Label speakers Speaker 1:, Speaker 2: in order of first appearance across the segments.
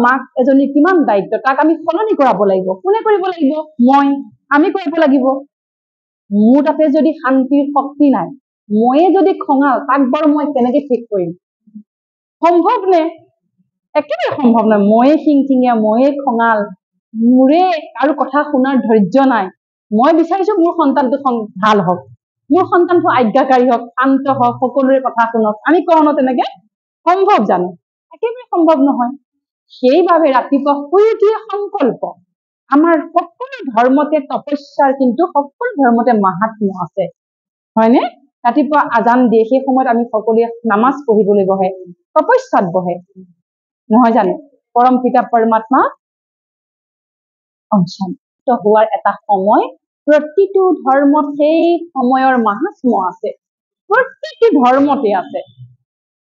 Speaker 1: মাক এজনী কিমান দায়িত্ব, তাক আমি সলনি কৰাব লাগিব। কোনে কৰিব লাগিব? আমি কৰিব লাগিব। মোৰ তাতে যদি শান্তিৰ শক্তি নাই, ময়ে যদি খঙাল, তাক বাৰু মই কেনেকে ঠিক কৰিম? সম্ভৱ নে? একেবাৰে সম্ভৱ নহয়। ময়ে খিংখিঙীয়া, ময়ে খঙাল, মোৰে আৰু কথা শুনাৰ ধৈৰ্য নাই। মই বিচাৰিছো মোৰ সন্তানটো ভাল হওক, মোৰ সন্তানটো আজ্ঞাকাৰী হওক, শান্ত হওক, সকলোৰে কথা শুনক। আমি কওঁ ন তেনেকে? সম্ভৱ জানো? একেবাৰে সম্ভৱ নহয়। সেইবাবে ৰাতিপুৱা শুই উঠিয়ে সংকল্প। আমাৰ সকলো ধৰ্মতে তপস্যাৰ কিন্তু সকলো ধৰ্মতে মাহাত্ম্য আছে, হয়নে? ৰাতিপুৱা আজান দিয়ে, সেই সময়ত আমি সকলোৱে নামাজ পঢ়িবলৈ বহে, তপস্যাত বহে, নহয় জানো? পৰম পিতা পৰমাত্মা অংশান্ত হোৱাৰ এটা সময়, প্ৰতিটো ধৰ্মত সেই সময়ৰ মাহাত্ম্য আছে, প্ৰতিটো ধৰ্মতে আছে।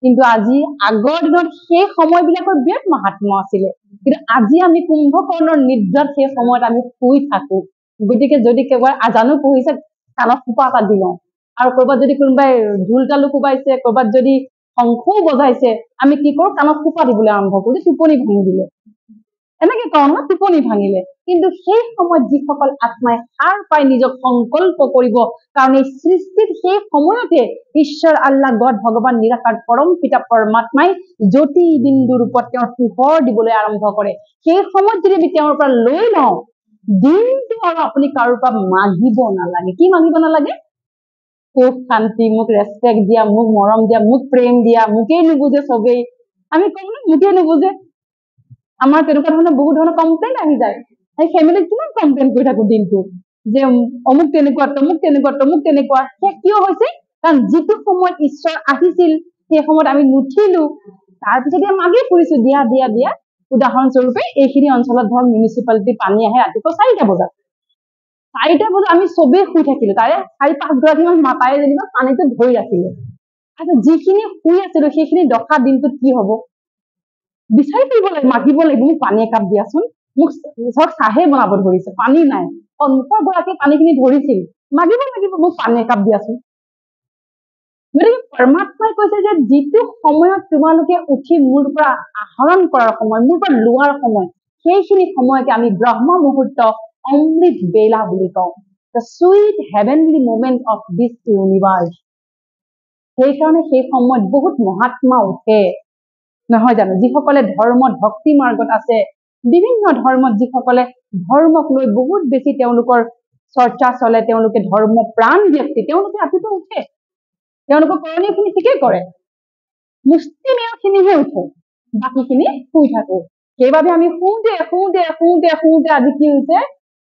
Speaker 1: কিন্তু আজি আগৰ দিনত সেই সময়বিলাকৰ বিৰাট মাহাত্ম্য আছিলে, কিন্তু আজি আমি কুম্ভকৰ্ণৰ নিদ্ৰাত সেই সময়ত আমি শুই থাকো। গতিকে যদি কেৱল আজানো পঢ়িছে, কাণত সোপা এটা দি লওঁ, আৰু কৰবাত যদি কোনোবাই ঢোল তালো কোবাইছে, কৰবাত যদি শংখও বজাইছে, আমি কি কৰো? কাণত সোপা দিবলৈ আৰম্ভ কৰো, টোপনি ভাঙি দিলে। এনেকে কওঁ ন, টোপনি ভাঙিলে। কিন্তু সেই সময়ত যিসকল আত্মাই সাৰ পাই নিজক সংকল্প কৰিব, কাৰণ এই সৃষ্টিত সেই সময়তে ঈশ্বৰ আল্লাহ গড ভগৱান নিৰাকাৰ পৰম পিতা পৰমাত্মাই জ্যোতি বিন্দু ৰূপত তেওঁৰ পোহৰ দিবলৈ আৰম্ভ কৰে। সেই সময়ত যদি আমি তেওঁৰ পৰা লৈ লওঁ, দিনটো আৰু আপুনি কাৰোৰ পৰা মাগিব নালাগে। কি মাগিব নালাগে? সুখ শান্তি, মোক ৰেচপেক্ট দিয়া, মোক মৰম দিয়া, মোক প্ৰেম দিয়া। মোকেই নুবুজে চবেই। আমি কওঁ ন, মোকেই নুবুজে। আমাৰ তেনেকুৱা ধৰণৰ বহুত ধৰণৰ কমপ্লেইন আহি যায়। সেই ফেমিলিত কিমান কমপ্লেইন কৰি থাকো দিনটো, যে অমুক তেনেকুৱা, তমুক তেনেকুৱা, তমুক তেনেকুৱা। সেই কিয় হৈছে? কাৰণ যিটো সময়ত ঈশ্বৰ আহিছিল, সেই সময়ত আমি নুঠিলো, তাৰপিছতে মাগি ফুৰিছো দিয়া দিয়া দিয়া। উদাহৰণস্বৰূপে এইখিনি অঞ্চলত ধৰক মিউনিচিপালিটি পানী আহে ৰাতিপুৱা 4টা বজাত। 4টা বজাত আমি চবেই শুই থাকিলো, তাৰে 4-5 গৰাকীমান মাতাই যেনিবা পানীটো ধৰি ৰাখিলে। আচ্ছা, যিখিনি শুই আছিলো সেইখিনি দশা দিনটোত কি হব? বিচাৰি ফুৰিব লাগে, মাগিব লাগিব, মোক পানী একাপ দিয়াচোন, মোক ধৰক চাহে বনাব ধৰিছে, পানী নাই, সন্মুখৰ গৰাকীয়ে পানীখিনি ধৰিছিল, মাগিব লাগিব, মোক পানী একাপ দিয়াচোন। গতিকে পৰমাত্মাই কৈছে যে যিটো সময়ত তোমালোকে উঠি মোৰ পৰা আহৰণ কৰাৰ সময়, মোৰ পৰা লোৱাৰ সময়, সেইখিনি সময়কে আমি ব্ৰহ্ম মুহূৰ্ত, অমৃত বেলা বুলি কওঁ। The sweet heavenly moment of this universe. সেইকাৰণে সেই সময়ত বহুত মহাত্মা উঠে, নহয় জানো? যিসকলে ধৰ্মত ভক্তি মাৰ্গত আছে, বিভিন্ন ধৰ্মত যিসকলে ধৰ্মক লৈ বহুত বেছি তেওঁলোকৰ চৰ্চা চলে, তেওঁলোকে ধৰ্ম প্ৰাণ ব্যক্তি, তেওঁলোকে ৰাতিপুৱা উঠে, তেওঁলোকৰ কৰণীয়খিনি ঠিকেই কৰে। মুষ্টিমেয়খিনিহে উঠে, বাকীখিনি শুই থাকো। সেইবাবে আমি শুওঁতে শুওঁতে শুওঁতে শুওঁতে আজি কি হৈছে?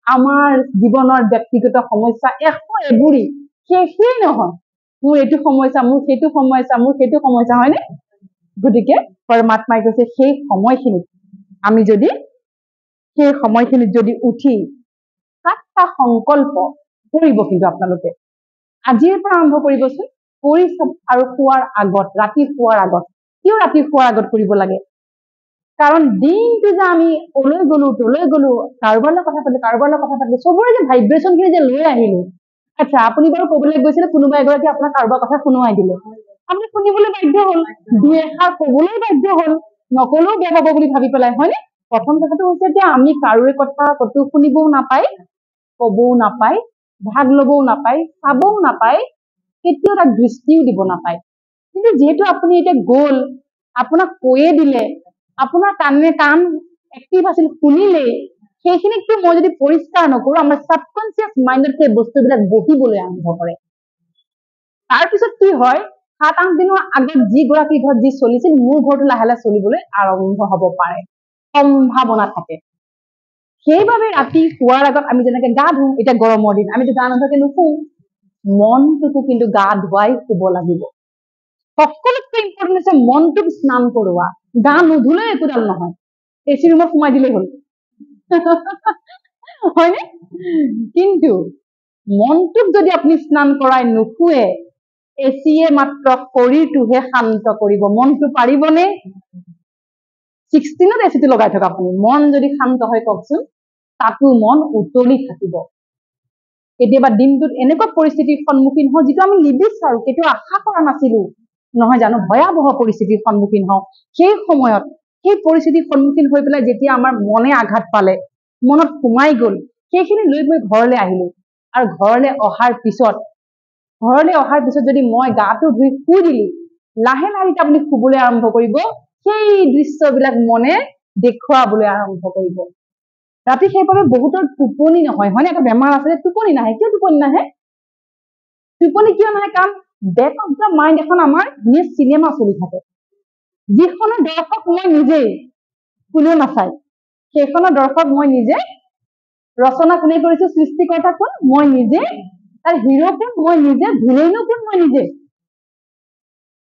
Speaker 1: আমাৰ জীৱনৰ ব্যক্তিগত সমস্যা এবুৰি শেষেই নহয়। মোৰ এইটো সমস্যা, মোৰ সেইটো সমস্যা, মোৰ সেইটো সমস্যা, হয়নে? গতিকে পৰমাত্মাই কৈছে সেই সময়খিনিত আমি যদি উঠি 7টা সংকল্প কৰিব, কিন্তু আপোনালোকে আজিৰ পৰা আৰম্ভ কৰিবচোন, কৰি আৰু শোৱাৰ আগত, ৰাতি শোৱাৰ আগত। কিয় ৰাতি শোৱাৰ আগত কৰিব লাগে? কাৰণ দিনটো যে আমি ওলৈ গলো তলৈ গলো, কাৰোবাৰ লগত কথা পাতিলো, চবৰে যে ভাইব্ৰেচন খিনি যে লৈ আহিলো। আচ্ছা, আপুনি বাৰু কবলৈ গৈছিলে, কোনোবা এগৰাকী আপোনাৰ কাৰোবাৰ কথা শুনোৱাই দিলে, আপুনি শুনিবলৈ বাধ্য হল, 2 এষাৰ কবলৈ বাধ্য হল, নকলেও বেয়া পাব বুলি ভাবি পেলাই, হয়নে? প্ৰথম কথাটো হৈছে যে আমি কাৰোৰে কথা কতো শুনিবও নাপায়, কবও নাপায়, ভাগ লবও নাপায়, চাবও নাপায়, কেতিয়াও তাক দৃষ্টিও দিব নাপায়। কিন্তু যিহেতু আপুনি এতিয়া গল, আপোনাক কৈয়ে দিলে, আপোনাৰ কাণ এক্টিভ আছিল, শুনিলেই, সেইখিনিকতো মই যদি পৰিষ্কাৰ নকৰো, আমাৰ ছাবকনচিয়াছ মাইণ্ডত সেই বস্তুবিলাক বহিবলৈ আৰম্ভ কৰে। তাৰপিছত কি হয়? 7-8 দিনৰ আগত যিগৰাকী ঘৰত যি চলিছিল, মোৰ ঘৰটো লাহে লাহে চলিবলৈ আৰম্ভ হব পাৰে, সম্ভাৱনা থাকে। সেইবাবে ৰাতি শোৱাৰ আগত আমি যেনেকে গা ধুওঁ, এতিয়া গৰমৰ দিন আমিতো গা নোধোৱাকে নুশো, মনটোকো কিন্তু গা ধুৱাই শুব লাগিব। সকলোতকৈ ইম্পৰ্টেণ্ট হৈছে মনটোক স্নান কৰোৱা। গা নুধুলে একোডাল নহয়, এচি ৰুমত সোমাই দিলেই হ'ল, হয়নে? কিন্তু মনটোক যদি আপুনি স্নান কৰাই নুশুৱে, এচিয়ে মাত্ৰ শৰীৰটোহে শান্ত কৰিব, মনটো পাৰিবনে? 16ত এচিটো লগাই থক আপুনি, মন যদি শান্ত হয় কওকচোন, তাতো মন উতলি থাকিব। কেতিয়াবা দিনটোত এনেকুৱা পৰিস্থিতিৰ সন্মুখীন হওঁ যিটো আমি নিবিচাৰো, কেতিয়াও আশা কৰা নাছিলো, নহয় জানো? ভয়াৱহ পৰিস্থিতিৰ সন্মুখীন হওঁ। সেই সময়ত সেই পৰিস্থিতিৰ সন্মুখীন হৈ পেলাই যেতিয়া আমাৰ মনে আঘাত পালে, মনত সোমাই গ'ল, সেইখিনি লৈ মই ঘৰলৈ আহিলো। আৰু ঘৰলৈ অহাৰ পিছত যদি মই গাটো ধুই শুই দিলো, লাহে লাহে আপুনি শুবলৈ আৰম্ভ কৰিব, সেই দৃশ্যবিলাক মনে দেখুৱাবলৈ আৰম্ভ কৰিব। ৰাতি সেইবাবে বহুতৰ টোপনি নহয়, হয়নে? এটা বেমাৰ আছে যে টোপনি নাহে। কিয় টোপনি নাহে? টোপনি কিয় নাহে? কাৰণ বেক অফ দ্য মাইণ্ড এখন আমাৰ নিজ চিনেমা চলি থাকে, যিখনৰ দৰ্শক মই নিজেই, কোনেও নাচায়। সেইখনৰ দৰ্শক মই নিজে, ৰচনা কোনে কৰিছো, সৃষ্টিকৰ্তা কোন? মই নিজে, তাৰ হিৰো কোন? মই নিজে, ভিলেইনো কোন? মই নিজে।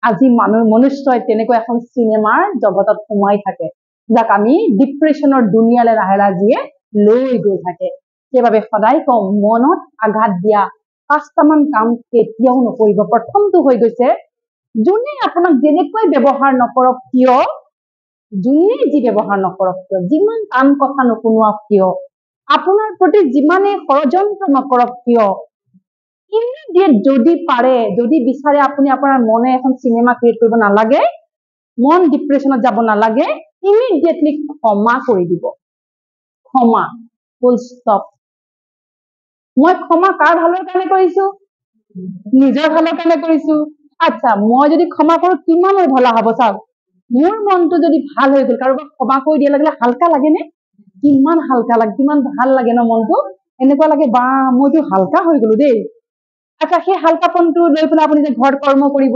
Speaker 1: আজি মনুষ্যই তেনেকৈ এখন চিনেমাৰ জগতত সোমাই থাকে, যাক আমি ডিপ্ৰেশ্যনৰ দুনিয়ালৈ লাহে লাহে লৈ গৈ থাকে। সেইবাবে সদায় কওঁ, মনত আঘাত দিয়া 5টামান কাম কেতিয়াও নকৰিব। প্ৰথমটো হৈ গৈছে, যোনে আপোনাক যেনেকৈ ব্যৱহাৰ নকৰক কিয়, যোনে যি ব্যৱহাৰ নকৰক কিয়, যিমান টান কথা নুশুনোৱাক কিয়, আপোনাৰ প্ৰতি যিমানে ষড়যন্ত্ৰ নকৰক কিয়, ইমিডিয়েট যদি পাৰে, যদি বিচাৰে, আপুনি আপোনাৰ মনে এখন চিনেমা ক্ৰিয়েট কৰিব নালাগে, মন ডিপ্ৰেশ্যনত যাব নালাগে, ইমিডিয়েটলি ক্ষমা কৰি দিব। ক্ষমা, ফুল ষ্টপ। মই ক্ষমা কাৰ ভালৰ কাৰণে কৰিছো? নিজৰ ভালৰ কাৰণে কৰিছো। আচ্ছা, মই যদি ক্ষমা কৰো কিমান ভলা হব চাওক। মোৰ মনটো যদি ভাল হৈ গল, কাৰোবাক ক্ষমা কৰি দিয়া লাগিলে হালকা লাগে নে? কিমান হালকা লাগে, কিমান ভাল লাগে ন মনটো? এনেকুৱা লাগে বা মইতো হালকা হৈ গলো দেই। আচ্ছা, সেই হালকাপনটো লৈ পেলাই আপুনি যে ঘৰত কৰ্ম কৰিব,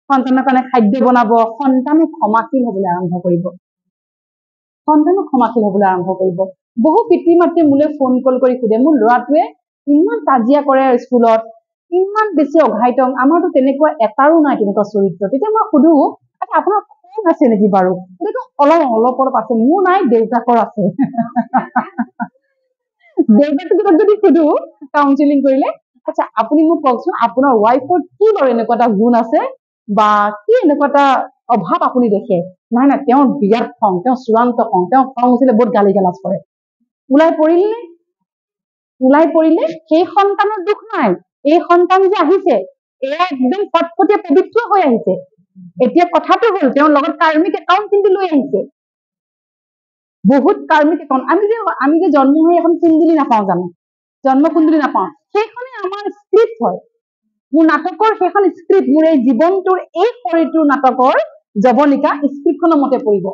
Speaker 1: সন্তানৰ কাৰণে খাদ্য বনাব, সন্তানো ক্ষমাশীল হবলৈ আৰম্ভ কৰিব। সন্তানো ক্ষমাশীল হবলৈ আৰম্ভ কৰিব। বহু পিতৃ মাতৃয়ে মোলৈ ফোন কল কৰি সোধে, মোৰ ল'ৰাটোৱে ইমান কাজিয়া কৰে স্কুলত, ইমান বেছি অঘাইতং, আমাৰতো তেনেকুৱা এটাৰো নাই তেনেকুৱা চৰিত্ৰ। তেতিয়া মই সুধো, আচ্ছা আপোনাৰ খং আছে নেকি বাৰু? অলপ আছে। মোৰ নাই, দেউতাকৰ আছে। দেউতাকক যদি সুধো কাউন্সিলিং কৰিলে, আচ্ছা আপুনি মোক কওকচোন, আপোনাৰ ৱাইফৰ কি বাৰু এনেকুৱা এটা গুণ আছে বা কি এনেকুৱা এটা অভাৱ আপুনি দেখে? নাই তেওঁৰ বিৰাট খং, তেওঁ চূড়ান্ত খং, তেওঁ খং উঠিলে বহুত গালি গালাজ কৰে। ওলাই পৰিলে সেই সন্তানৰ দুখ নাই। এই সন্তান যে আহিছে, এয়া একদম ফটফটীয়া পবিত্ৰ হৈ আহিছে। এতিয়া কথাটো হল, তেওঁৰ লগত কাৰ্মিক একাউণ্ট কিন্তু লৈ আহিছে, বহুত কাৰ্মিক একাউণ্ট। আমি যে জন্ম হৈ এখন কুণ্ডলী নাপাওঁ জানো, জন্ম কুণ্ডলী নাপাওঁ, সেইখনে আমাৰ স্ক্ৰিপ্ট হয়। মোৰ নাটকৰ সেইখন স্ক্ৰিপ্ট, মোৰ এই জীৱনটোৰ এই শৰীৰটোৰ নাটকৰ জৱনিকা স্ক্ৰিপ্টখনৰ মতে পৰিব,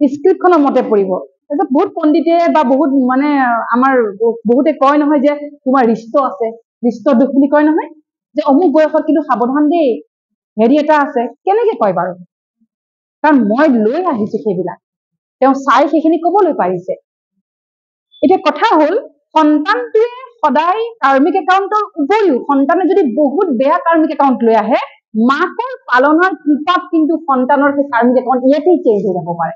Speaker 1: স্ক্ৰিপ্টখনৰ মতে পৰিব। তাৰপিছত বহুত পণ্ডিতে বা বহুত মানে আমাৰ বহুতে কয় নহয় যে তোমাৰ ৰিষ্ট আছে, ৰিষ্ট দুখ বুলি কয় নহয়, যে অমুক বয়সত কিন্তু সাৱধান দেই, হেৰি এটা আছে। কেনেকে কয় বাৰু? কাৰণ মই লৈ আহিছো সেইবিলাক, তেওঁ চাই সেইখিনি কবলৈ পাৰিছে। এতিয়া কথা হল, সন্তানটোৱে সদায় কাৰ্মিক একাউণ্টৰ উপৰিও সন্তানে যদি বহুত বেয়া কাৰ্মিক একাউণ্ট লৈ আহে, মাকৰ পালনৰ কৃপাত কিন্তু সন্তানৰ সেই কাৰ্মিক একাউণ্ট ইয়াতেই চেঞ্জ হৈ যাব পাৰে,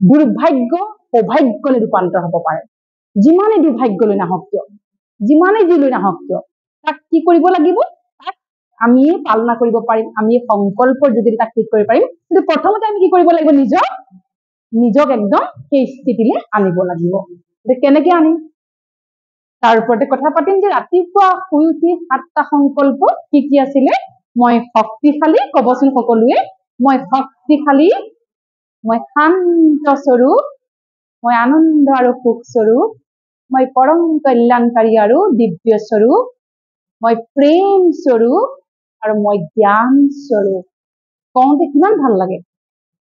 Speaker 1: দুৰ্ভাগ্য সৌভাগ্যলৈ ৰূপান্তৰ হব পাৰে। যিমানে দুৰ্ভাগ্যলৈ নাহক কিয়, যিমানে যি লৈ নাহক কিয়, তাক কি কৰিব লাগিব? তাক আমি পালনা কৰিব পাৰিম, আমি সংকল্পৰ যোগেদি তাক ঠিক কৰিব পাৰিম। কিন্তু প্ৰথমতে আমি কি কৰিব লাগিব? নিজক একদম সেই স্থিতিলৈ আনিব লাগিব। কেনেকে আনিম তাৰ ওপৰতে কথা পাতিম। যে ৰাতিপুৱা শুই উঠি 7টা সংকল্প কি কি আছিলে? মই শক্তিশালী, কবচোন সকলোৱে, মই শক্তিশালী, মই শান্ত স্বৰূপ, মই আনন্দ আৰু সুখ স্বৰূপ, মই পৰম কল্যাণকাৰী আৰু দিব্য স্বৰূপ, মই প্ৰেম স্বৰূপ আৰু মই জ্ঞান স্বৰূপ। কওঁতে কিমান ভাল লাগে।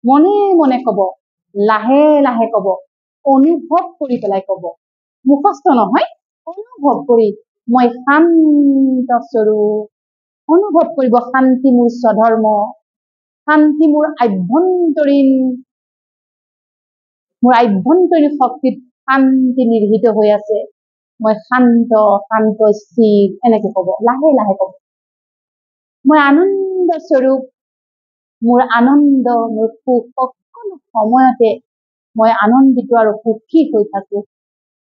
Speaker 1: মনে মনে কব, লাহে লাহে কব, অনুভৱ কৰি পেলাই কব, মুখস্থ নহয়, অনুভৱ কৰি। মই শান্ত স্বৰূপ, অনুভৱ কৰিব শান্তি মোৰ স্বধৰ্ম, শান্তি মোৰ আভ্যন্তৰীণ শক্তিত শান্তি নিৰ্হিত হৈ আছে। মই শান্ত স্থিৰ, এনেকে কব, লাহে লাহে কব। মই আনন্দ স্বৰূপ, মোৰ আনন্দ, মোৰ সুখ, সকলো সময়তে মই আনন্দিত আৰু সুখী হৈ থাকো।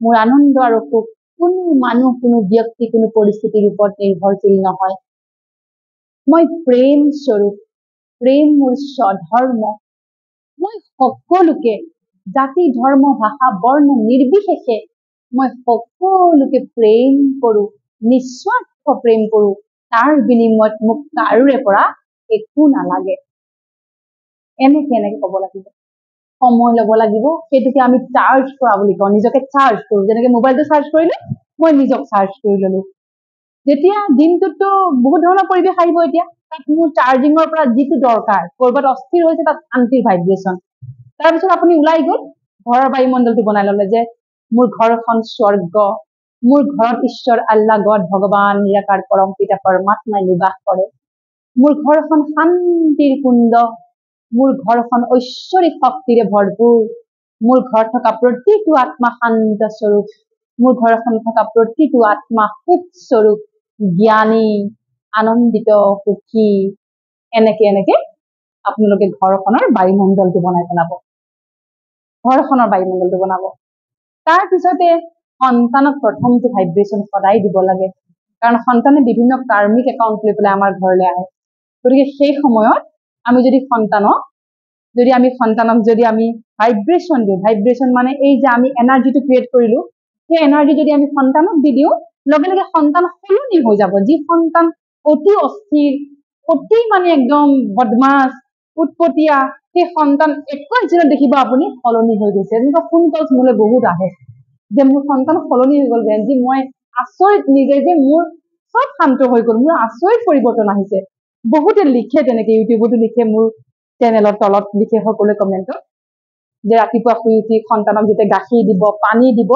Speaker 1: মোৰ আনন্দ আৰু সুখ কোনো মানুহ, কোনো ব্যক্তি, কোনো পৰিস্থিতিৰ ওপৰত নিৰ্ভৰশীল নহয়। মই প্ৰেম স্বৰূপ, প্ৰেম মোৰ স্বধৰ্ম। মই সকলোকে, জাতি ধৰ্ম ভাষা বৰ্ণ নিৰ্বিশেষে মই সকলোকে প্ৰেম কৰো, নিস্বাৰ্থ প্ৰেম কৰো। তাৰ বিনিময়ত মোক কাৰোৰে পৰা একো নালাগে। এনেকে ক'ব লাগিব সময় ল'ব লাগিব সেইটোকে আমি চাৰ্জ কৰা বুলি কওঁ নিজকে চাৰ্জ কৰো যেনেকে মোবাইলটো চাৰ্জ কৰিলে মই নিজক চাৰ্জ কৰি ললো যেতিয়া দিনটোতো বহুত ধৰণৰ পৰিৱেশ আহিব এতিয়া তাত মোৰ চাৰ্জিঙৰ পৰা যিটো দৰকাৰ কৰবাত অস্থিৰ হৈছে তাত শান্তিৰ ভাইব্ৰেশ্যন তাৰপিছত আপুনি ওলাই গ'ল ঘৰৰ বায়ুমণ্ডলটো বনাই ল'লে যে মোৰ ঘৰখন স্বৰ্গ মোৰ ঘৰত ঈশ্বৰ আল্লাহ গড ভগৱান নিৰাকাৰ পৰম পিতা পৰমাত্মাই নিবাস কৰে মোৰ ঘৰখন শান্তিৰ কুণ্ড মোৰ ঘৰখন ঐশ্বৰিক শক্তিৰে ভৰপূৰ মোৰ ঘৰত থকা প্ৰতিটো আত্মা শান্ত স্বৰূপ মোৰ ঘৰখন থকা প্ৰতিটো আত্মা সুখ স্বৰূপ জ্ঞানী আনন্দিত সুখী এনেকে আপোনালোকে ঘৰখনৰ বায়ুমণ্ডলটো বনাই পেলাব ঘৰখনৰ বায়ুমণ্ডলটো বনাব তাৰ পিছতে সন্তানক প্ৰথমটো ভাইব্ৰেশ্যন সদায় দিব লাগে কাৰণ সন্তানে বিভিন্ন কাৰ্মিক একাউণ্ট লৈ পেলাই আমাৰ ঘৰলৈ আহে গতিকে সেই সময়ত আমি যদি সন্তানক যদি আমি ভাইব্ৰেশ্যন দিওঁ ভাইব্ৰেশ্যন মানে এই যে আমি এনাৰ্জিটো ক্ৰিয়েট কৰিলো সেই এনাৰ্জি যদি আমি সন্তানক দি দিওঁ লগে লগে সন্তান সলনি হৈ যাব যি সন্তান অতি অস্থিৰ অতি মানে একদম বদমাছ উৎপতীয়া সেই সন্তান একৈশ দিনত দেখিব আপুনি সলনি হৈ গৈছে এনেকুৱা ফোন কলছ মোলৈ বহুত আহে যে মোৰ সন্তান সলনি হৈ গ'ল বেনজি মই আচৰিত নিজে যে মোৰ সব শান্ত হৈ গ'ল মোৰ আচৰিত পৰিৱৰ্তন আহিছে বহুতে লিখে তেনেকে ইউটিউবতো লিখে মোৰ চেনেলৰ তলত লিখে সকলোৱে কমেণ্টত যে ৰাতিপুৱা শুই উঠি সন্তানক যেতিয়া গাখীৰ দিব পানী দিব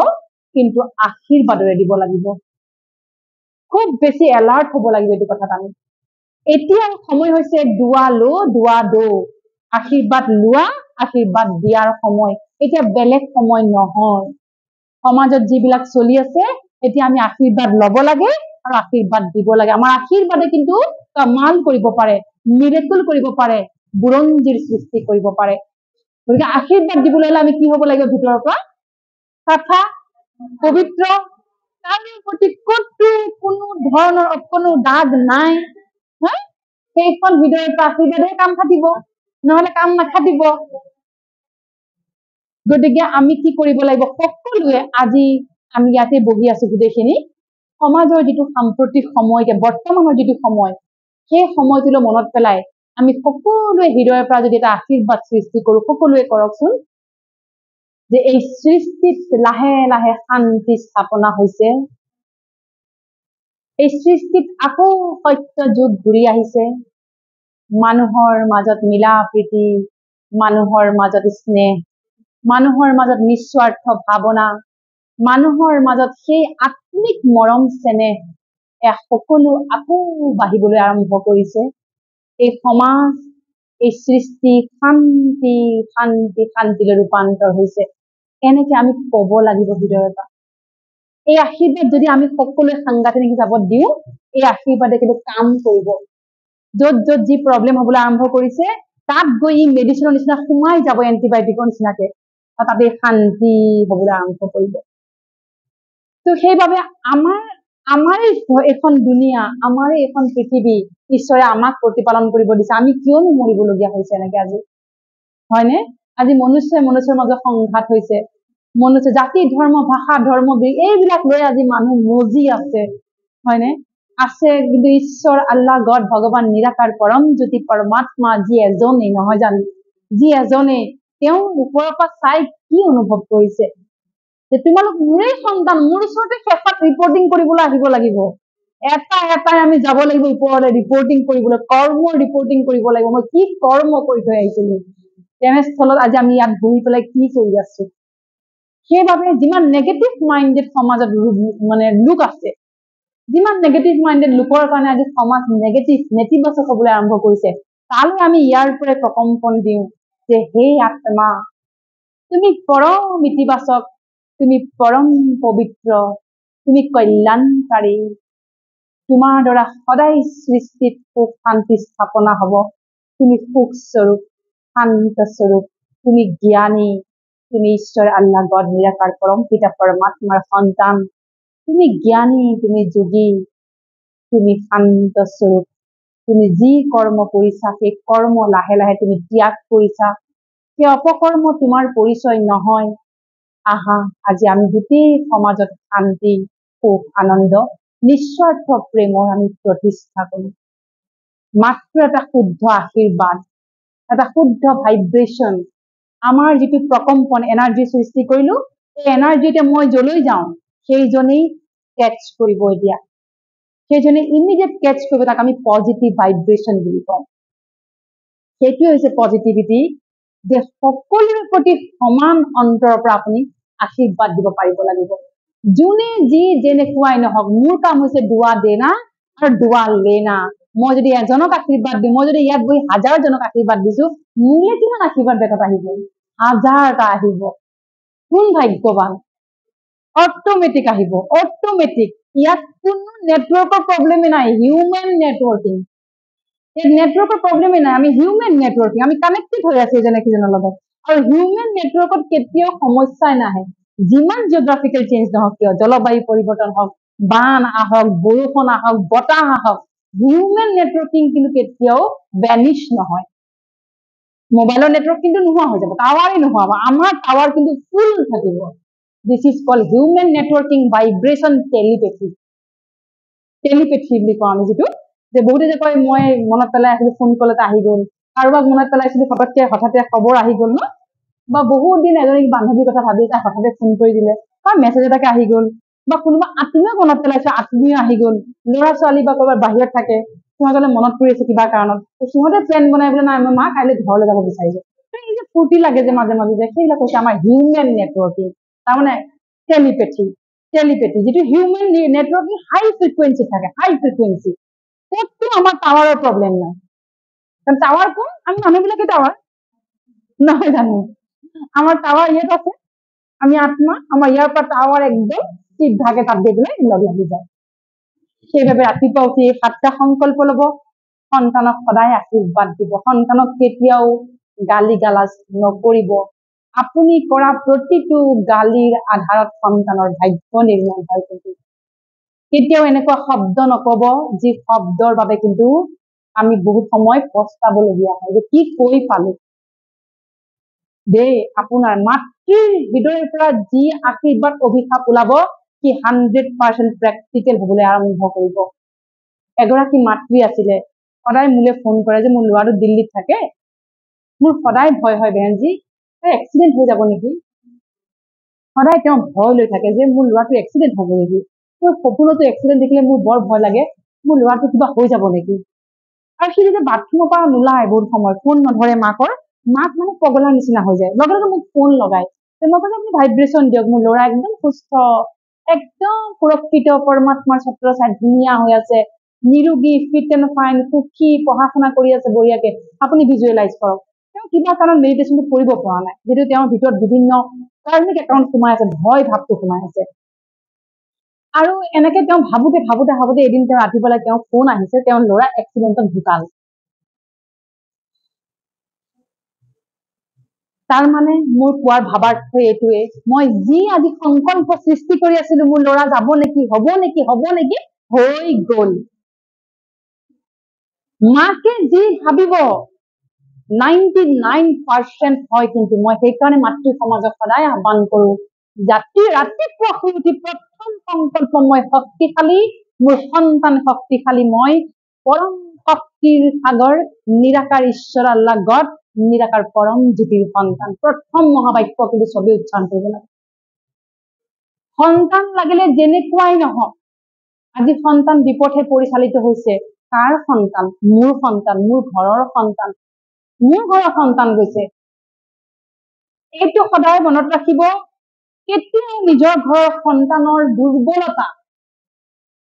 Speaker 1: কিন্তু আশীৰ্বাদৰে দিব লাগিব খুব বেছি এলাৰ্ট হ'ব লাগিব এইটো কথাত আমি এতিয়া সময় হৈছে দুৱা লো দুৱা দো আশীৰ্বাদ লোৱা আশীৰ্বাদ দিয়াৰ সময় এতিয়া বেলেগ সময় নহয় সমাজত যিবিলাক চলি আছে এতিয়া আমি আশীৰ্বাদ ল'ব লাগে আৰু আশীৰ্বাদ দিব লাগে আমাৰ আশীৰ্বাদে কিন্তু কামাল কৰিব পাৰে মিৰেকল কৰিব পাৰে বুৰঞ্জীৰ সৃষ্টি কৰিব পাৰে গতিকে আশীৰ্বাদ দিবলৈ হ'লে আমি কি হ'ব লাগিব ভিতৰৰ পৰা চাফা পবিত্ৰ তাৰ প্ৰতি কোনো ধৰণৰ কোনো দাগ নাই সেইখন হৃদয়ৰ পৰা আশীৰ্বাদে কাম খাটিব নহলে কাম নাখাটিব গতিকে আমি কি কৰিব লাগিব সকলোৱে আজি আমি ইয়াতে বহি আছো গোটেইখিনি সমাজৰ যিটো সাম্প্ৰতিক সময় বৰ্তমানৰ যিটো সময় সেই সময়টোলৈ মনত পেলাই আমি সকলোৱে হৃদয়ৰ পৰা যদি এটা আশীৰ্বাদ সৃষ্টি কৰো সকলোৱে কৰকচোন যে এই সৃষ্টিত লাহে লাহে শান্তি স্থাপনা হৈছে এই সৃষ্টিত আকৌ সত্য যুগ ঘূৰি আহিছে মানুহৰ মাজত মিলা প্ৰীতি মানুহৰ মাজত স্নেহ মানুহৰ মাজত নিস্বাৰ্থ ভাৱনা মানুহৰ মাজত সেই আত্মিক মৰম চেনেহ সকলো আকৌ বাঢ়িবলৈ আৰম্ভ কৰিছে এই সমাজ এই সৃষ্টি শান্তি শান্তি শান্তিলৈ ৰূপান্তৰ হৈছে এনেকে আমি ক'ব লাগিব হৃদয়ৰ পৰা এই আশীৰ্বাদ যদি আমি সকলোৱে সাংঘাতিক হিচাপত দিওঁ এই আশীৰ্বাদে কিন্তু কাম কৰিব য'ত য'ত যি প্ৰব্লেম হ'বলৈ আৰম্ভ কৰিছে তাত গৈ ই মেডিচিনৰ নিচিনা সোমাই যাব এণ্টিবায়টিকৰ নিচিনাকে তাতে শান্তি হ'বলৈ আৰম্ভ কৰিব তো সেইবাবে আমাৰ এখন দুনিয়া আমাৰ এখন পৃথিৱী ঈশ্বৰে আমাক প্ৰতিপালন কৰিব দিছে আমি কিয়নো মৰিবলগীয়া হৈছে এনেকে আজি হয়নে আজি মনুষ্যৰ মাজত সংঘাত হৈছে মনুষ্য জাতি ধৰ্ম ভাষা ধৰ্ম এইবিলাক লৈ আজি মানুহ মজি আছে হয়নে আছে কিন্তু ঈশ্বৰ আল্লাহ গড ভগৱান নিৰাকাৰ পৰম জ্যোতি পৰমাত্মা যি এজনেই নহয় জানো যি এজনেই তেওঁ ওপৰৰ পৰা চাই কি অনুভৱ কৰিছে যে তোমালোক মোৰে সন্তান মোৰ ওচৰতে শেষত ৰিপৰ্টিং কৰিবলৈ আহিব লাগিব এটাই আমি যাব লাগিব ওপৰলৈ ৰিপৰ্টিং কৰিবলৈ কৰ্ম ৰিপৰ্টিং কৰিব লাগিব মই কি কৰ্ম কৰি থৈ আহিছিলো তেনেস্থলত আজি আমি ইয়াত বহি পেলাই কি কৰি আছো সেইবাবে যিমান নেগেটিভ মাইণ্ডেড সমাজত মানে লোক আছে যিমান নেগেটিভ মাইণ্ডেড লোকৰ কাৰণে আজি সমাজ নেতিবাচক হ'বলৈ আৰম্ভ কৰিছে তালৈ আমি ইয়াৰ পৰা প্ৰকম্পন দিওঁ যে হে আত্মা তুমি পৰম ইতিবাচক তুমি পৰম পবিত্ৰ তুমি কল্যাণকাৰী তোমাৰ দ্বাৰা সদায় সৃষ্টিত সুখ শান্তি স্থাপনা হ'ব তুমি সুখ স্বৰূপ শান্ত স্বৰূপ তুমি জ্ঞানী তুমি ঈশ্বৰ আল্লাহ গড নিৰাকাৰ পৰম পিতা পৰমাত্মাৰ সন্তান তুমি জ্ঞানী তুমি যোগী তুমি শান্ত স্বৰূপ তুমি যি কৰ্ম কৰিছা সেই কৰ্ম লাহে লাহে তুমি ত্যাগ কৰিছা সেই অপকৰ্ম তোমাৰ পৰিচয় নহয় আহা আজি আমি গোটেই সমাজত শান্তি সুখ আনন্দ নিস্বাৰ্থ প্ৰেমৰ আমি প্ৰতিষ্ঠা কৰো মাত্ৰ এটা শুদ্ধ আশীৰ্বাদ এটা শুদ্ধ ভাইব্ৰেশ্যন আমাৰ যিটো প্ৰকম্পন এনাৰ্জি সৃষ্টি কৰিলো এই এনাৰ্জিতে মই যলৈ যাওঁ সেইজনেই কেচ কৰিব এতিয়া সেইজনে ইমিডিয়েট কেচ কৰিব তাক আমি পজিটিভ ভাইব্ৰেশ্যন বুলি কওঁ সেইটোৱে হৈছে পজিটিভিটি যে সকলোৰে প্ৰতি সমান অন্তৰৰ পৰা আপুনি আশীৰ্বাদ দিব পাৰিব লাগিব যোনে যি যেনেকুৱাই নহওক মোৰ কাম হৈছে দুৱা দেনা আৰু দুৱা লেনা মই যদি এজনক আশীৰ্বাদ দিওঁ মই যদি ইয়াত গৈ হাজাৰজনক আশীৰ্বাদ দিছো মোলে কিমান আশীৰ্বাদ বেগত আহিব হাজাৰটা আহিব কোন ভাগ্যৱান অটোমেটিক আহিব অটোমেটিক ইয়াত কোনো নেটৱৰ্কৰ প্ৰব্লেমে নাই হিউমেন নেটৱৰ্কিং ইয়াত নেটৱৰ্কৰ প্ৰব্লেমে নাই আমি হিউমেন নেটৱৰ্কিং আমি কানেক্টেড হৈ আছো এজনে সিজনৰ লগত আৰু হিউমেন নেটৱৰ্কত কেতিয়াও সমস্যাই নাহে যিমান জিঅ'গ্ৰাফিকেল চেঞ্জ নহওক কিয় জলবায়ু পৰিৱৰ্তন হওক বান আহক বৰষুণ আহক বতাহ আহক হিউমেন নেটৱৰ্কিং কিন্তু কেতিয়াও ভ্যানিশ নহয় মোবাইলৰ নেটৱৰ্ক কিন্তু নোহোৱা হৈ যাব টাৱাৰে নোহোৱা হ'ব আমাৰ টাৱাৰ কিন্তু ফুল থাকিব this is called human networking vibration telepathy বুলি কওঁ আমি যিটো যে বহুতে যে কয় মই মনত পেলাই আছিলো ফোন কল এটা আহি গ'ল কাৰোবাক মনত পেলাইছিলো ফটককে হঠাতে খবৰ আহি গ'ল ন বা বহুত দিন এজনী বান্ধৱীৰ কথা ভাবি এটা হঠাতে ফোন কৰি দিলে বা মেছেজ এটাকে আহি গ'ল বা কোনোবা আত্মীয় মনত পেলাইছে আত্মীয় আহি গ'ল ল'ৰা ছোৱালী বা ক'ৰবাত বাহিৰত থাকে সিহঁতলে মনত পৰি আছে কিবা কাৰণত সিহঁতে প্লেন বনাই বোলে নাই মই মা কাইলৈ ঘৰলৈ যাব বিচাৰিছো এই যে ফূৰ্তি লাগে যে মাজে মাজে যে সেইবিলাক হৈছে আমাৰ হিউমেন নেটৱৰ্কিং তাৰমানে টেলিপেথি যিটো হিউমেন নেটৱৰ্কিং হাই ফ্ৰিকুৱেঞ্চি থাকে হাই ফ্ৰিকুৱেঞ্চি ক'তো আমাৰ টাৱাৰৰ প্ৰব্লেম নাই কাৰণ টাৱাৰ কোন আমি মানুহবিলাকে টাৱাৰ নহয় জানো আমাৰ টাৱাৰ ইয়াত আছে আমি আত্মা আমাৰ ইয়াৰ পৰা টাৱাৰ একদম চিধাকে তাত গৈ পেলাই লগ লাগি যায় সেইবাবে ৰাতিপুৱা উঠি 7টা সংকল্প ল'ব সন্তানক সদায় আশীৰ্বাদ দিব সন্তানক কেতিয়াও গালি গালাজ নকৰিব আপুনি কৰা প্ৰতিটো গালিৰ আধাৰত সন্তানৰ ভাগ্য নিৰ্মাণ হয় কিন্তু কেতিয়াও এনেকুৱা শব্দ নকব যি শব্দৰ বাবে কিন্তু আমি বহুত সময় পস্তাবলগীয়া হয় যে কি কৈ পালো দেই আপোনাৰ মাতৃৰ হৃদয়ৰ পৰা যি আশীৰ্বাদ অভিশাপ ওলাব কি 100% প্ৰেক্টিকেল হ'বলৈ আৰম্ভ কৰিব এগৰাকী মাতৃ আছিলে সদায় মোলে ফোন কৰে যে মোৰ ল'ৰাটো দিল্লীত থাকে মোৰ সদায় ভয় হয় বেহেনজি এক্সিডেণ্ট হৈ যাব নেকি সদায় তেওঁ ভয় লৈ থাকে যে মোৰ ল'ৰাটো এক্সিডেণ্ট হ'ব নেকি মই সপোনতো এক্সিডেণ্ট দেখিলে মোৰ বৰ ভয় লাগে মোৰ ল'ৰাটো কিবা হৈ যাব নেকি আৰু সি যেতিয়া বাথৰুমৰ পৰা নোলায় বহুত সময় ফোন নধৰে মাকৰ মাক মানে পগলাৰ নিচিনা হৈ যায় লগে লগে মোক ফোন লগায় মই কৈছো আপুনি ভাইব্ৰেশ্যন দিয়ক মোৰ ল'ৰা একদম সুস্থ একদম সুৰক্ষিত পৰমাত্মাৰ ছাত্ৰ ছাই ধুনীয়া হৈ আছে নিৰোগী ফিট এণ্ড ফাইন সুখী পঢ়া শুনা কৰি আছে বঢ়িয়াকে আপুনি ভিজুৱেলাইজ কৰক তেওঁ কিবা কাৰণত মেডিটেশ্যনটো কৰিব পৰা নাই যিটো তেওঁৰ ভিতৰত বিভিন্ন কাৰ্মিক একাউণ্ট সোমাই আছে ভয় ভাৱটো সোমাই আছে আৰু এনেকে তেওঁ ভাবোতে এদিন তেওঁ ৰাতিপুৱালে তেওঁ ফোন আহিছে তেওঁৰ ল'ৰা এক্সিডেণ্টত ঢুকাল তাৰ মানে মোৰ কোৱাৰ ভাবাৰ্থ এইটোৱে মই যি আজি সংকল্প সৃষ্টি কৰি আছিলো মোৰ ল'ৰা যাব নেকি হ'ব নেকি হৈ গ'ল মাকে যি ভাবিব 99% হয় কিন্তু মই সেইকাৰণে মাতৃ সমাজক সদায় আহ্বান কৰো ৰাতিপুৱা শুই উঠি প্ৰথম সংকল্প মই শক্তিশালী মোৰ সন্তান শক্তিশালী মই পৰম শক্তিৰ সাগৰ নিৰাকাৰ ঈশ্বৰ আল্লাহ গড নিৰাকাৰ পৰম জ্যোতিৰ সন্তান প্ৰথম মহাবাক্য কিন্তু চবেই উচ্চাৰণ কৰিব লাগে সন্তান লাগিলে যেনেকুৱাই নহওক আজি সন্তান বিপথে পৰিচালিত হৈছে কাৰ সন্তান মোৰ ঘৰৰ সন্তান গৈছে এইটো সদায় মনত ৰাখিব কেতিয়াও নিজৰ ঘৰৰ সন্তানৰ দুৰ্বলতা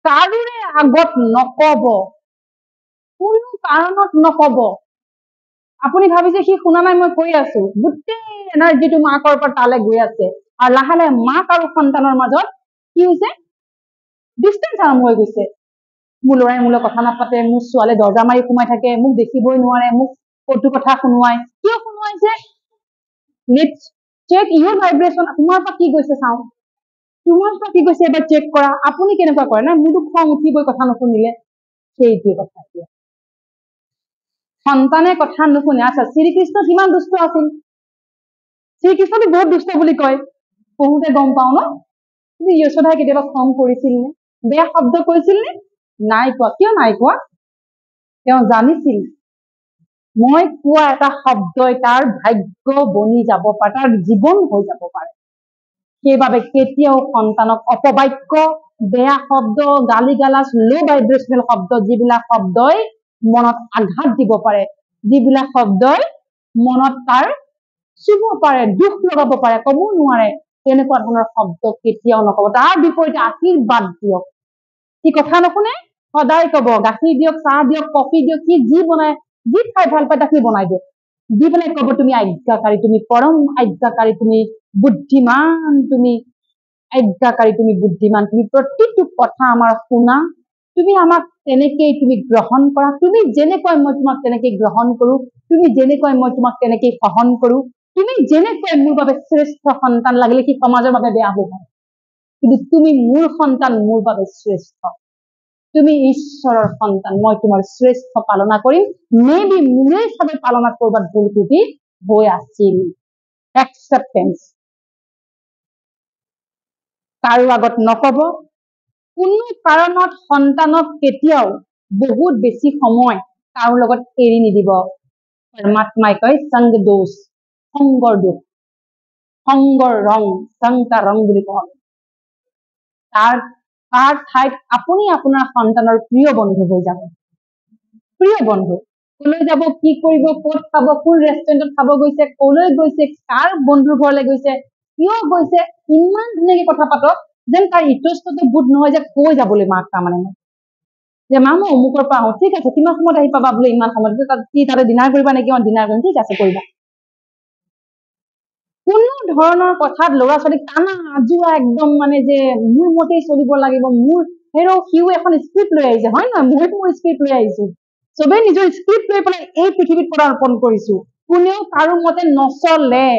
Speaker 1: কাৰোৰে আগত নকব কোনো কাৰণত নকব আপুনি ভাবিছে সি শুনা নাই মই কৈ আছো গোটেই এনাৰ্জিটো মাকৰ পৰা তালে গৈ আছে আৰু লাহে লাহে মাক আৰু সন্তানৰ মাজত কি হৈছে ডিষ্টেন্স আৰম্ভ হৈ গৈছে মোৰ ল'ৰাই মোলৈ কথা নাপাতে মোৰ ছোৱালীয়ে দৰ্জা মাৰি সোমাই থাকে মোক দেখিবই নোৱাৰে মোক কটু কথা শুনোৱাই কিয় শুনোৱাইছে লেটছ চেক ইউৰ ভাইব্ৰেশ্যন তোমাৰ পৰা কি গৈছে চাওঁ তোমাৰ পৰা কি গৈছে এবাৰ চেক কৰা আপুনি কেনেকুৱা কৰে না মোৰতো খং উঠিবই কথা নুশুনিলে সেইটোৱে কথা এতিয়া সন্তানে কথা নুশুনে আচ্ছা শ্ৰীকৃষ্ণ কিমান দুষ্ট আছিল শ্ৰীকৃষ্ণটো বহুত দুষ্ট বুলি কয় পঢ়োতে গম পাওঁ ন কিন্তু যশোদাই কেতিয়াবা খং কৰিছিল নে বেয়া শব্দ কৈছিল নে নাই কোৱা কিয় নাই কোৱা তেওঁ জানিছিল মই কোৱা এটা শব্দই তাৰ ভাগ্য বনি যাব পাৰে, তাৰ জীৱন হৈ যাব পাৰে। সেইবাবে কেতিয়াও সন্তানক অপবাক্য, বেয়া শব্দ, গালি গালাজ, লো ভাইব্ৰেচনেল শব্দ, যিবিলাক শব্দই মনত আঘাত দিব পাৰে, যিবিলাক শব্দই মনত তাৰ চুব পাৰে, দুখ লগাব পাৰে, কব নোৱাৰে, তেনেকুৱা ধৰণৰ শব্দ কেতিয়াও নকব। তাৰ বিপৰীতে আশীৰ্বাদ দিয়ক। সি কথা নুশুনে, সদায় কব গাখীৰ দিয়ক, চাহ দিয়ক, কফি দিয়ক, সি যি বনাই, যি খাই ভাল পায় তাকে বনাই দিয়ক। দি পেলাই কব তুমি আজ্ঞাকাৰী, তুমি পৰম আজ্ঞাকাৰী, তুমি বুদ্ধিমান, তুমি আজ্ঞাকাৰী, তুমি বুদ্ধিমান, তুমি প্ৰতিটো কথা আমাৰ শুনা, তুমি আমাক তেনেকেই তুমি গ্ৰহণ কৰা, তুমি যেনেকৈ মই তোমাক তেনেকেই গ্ৰহণ কৰো, তুমি যেনেকৈ মই তোমাক তেনেকেই সহন কৰো, তুমি যেনেকৈ মোৰ বাবে শ্ৰেষ্ঠ সন্তান, লাগিলে সি সমাজৰ বাবে বেয়া হব পাৰে, কিন্তু তুমি মোৰ সন্তান, মোৰ বাবে শ্ৰেষ্ঠ, তুমি ঈশ্বৰৰ সন্তান, মই তোমাৰ শ্ৰেষ্ঠ পালনা কৰিম। মে বি মোৰে হিচাপে পালনা কৰবাত ভুল ত্ৰুটি হৈ আছিল। একচেপ্টেন্স কাৰো আগত নকব, কোনো কাৰণত সন্তানক কেতিয়াও বহুত বেছি সময় কাৰো লগত এৰি নিদিব। পৰমাত্মাই কয় সংগ দোষ, সংগৰ দোষ, সংগৰ ৰং, সংকা ৰং বুলি কয়। তাৰ ঠাইত আপুনি আপোনাৰ সন্তানৰ প্ৰিয় বন্ধু হৈ যাব। প্ৰিয় বন্ধু, কলৈ যাব, কি কৰিব, ক'ত খাব, কোন ৰেষ্টুৰেণ্টত খাব গৈছে, কলৈ গৈছে, কাৰ বন্ধুৰ ঘৰলৈ গৈছে, কিয় গৈছে, ইমান ধুনীয়াকে কথা পাতক যেন তাৰ ইতস্তত বোধ নহয় যে কৈ যাবলৈ মাক, তাৰমানে মই যে মা মই অমুকৰ পৰা আহো, ঠিক আছে কিমান সময়ত আহি পাবা বোলে, ইমান সময়ত কি তাতে ডিনাৰ কৰিবা নেকি, ডিনাৰ কৰিম, ঠিক আছে কৰিবা। কোনো ধৰণৰ কথাত ল'ৰা ছোৱালীক টানা আজোৰা একদম মানে যে মোৰ মতেই চলিব লাগিব, মোৰ হেৰ সিও এখন স্ক্ৰিপ্ট লৈ আহিছে, হয় নহয়, মইতো মোৰ স্ক্ৰিপ্ট লৈ আহিছো, চবেই নিজৰ স্ক্ৰিপ্ট লৈ পেলাই এই পৃথিৱীত পদাৰ্পণ কৰিছো, কোনেও কাৰো মতে নচলে।